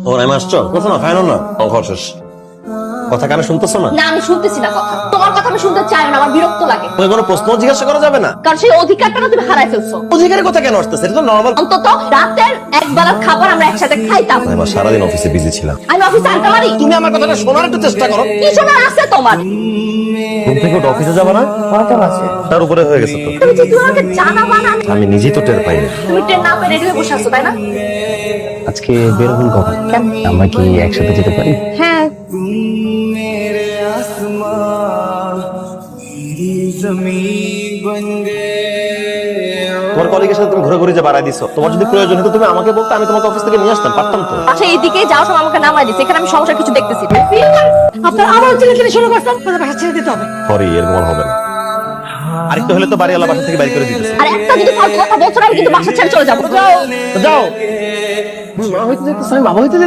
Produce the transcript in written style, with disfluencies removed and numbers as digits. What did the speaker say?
ও আমি আসছো কথা না ফাইনাল না ঘর শেষ কথা কানে শুনতেছো না? না আমি শুনতেছি না কথা, তোমার কথা আমি শুনতে চাই না, আমার বিরক্ত লাগে। তোমাকে কোনো প্রশ্ন জিজ্ঞাসা করা যাবে না? কারণ সেই অধিকারটা না তুমি হারাই ফেলছো। অধিকারের কথা কেন আসতেছে? এটা তো নরমাল। অন্তত রাতের এক বেলার খাবার আমরা একসাথে খাইতাম। আমি সারাদিন অফিসে বিজি ছিলাম। আমি অফিসে আড্ডা মারি। তুমি আমার কথাটা শোনার একটু চেষ্টা করো। কি শোনার আছে তোমার? ঘুম থেকে উঠে অফিসে যাবে না? কয়টা বাজে? তার উপরে হয়ে গেছে তো। তুমি যে তুমি আমাকে জানাবা না। আমি নিজেই তো টের পাই না। তুমি ট্রেন না পেয়ে রেডি হয়ে বসে আছো তাই না? আজকে বের হন কখন? কেন? আমরা কি একসাথে যেতে পারি? হ্যাঁ তোমার কলিগের সাথে তুমি ঘুরে ঘুরে যে বাড়াই দিছো, তোমার যদি প্রয়োজন হতো তুমি আমাকে বলতে, আমি তোমাকে অফিস থেকে নিয়ে আসতাম, পারতাম তো। আচ্ছা এইদিকে যাওয়ার সময় আমাকে নামাই দিচ্ছে, এখানে আমি সমস্যা কিছু দেখতেছি না। আপনার আবার ছেলে শুরু করছেন, বাসা ছেড়ে দিতে হবে। সরি, এরকম আর হবে না। আরেকটু হলে তো বাড়িওয়ালা বাসা থেকে বাইর করে দিতেছে। আর একটা যদি ফালতু কথা বলছো না, আমি কিন্তু বাসা ছেড়ে চলে যাবো। যাও। মা হইতে যেতেছে, আমি বাবা হইতে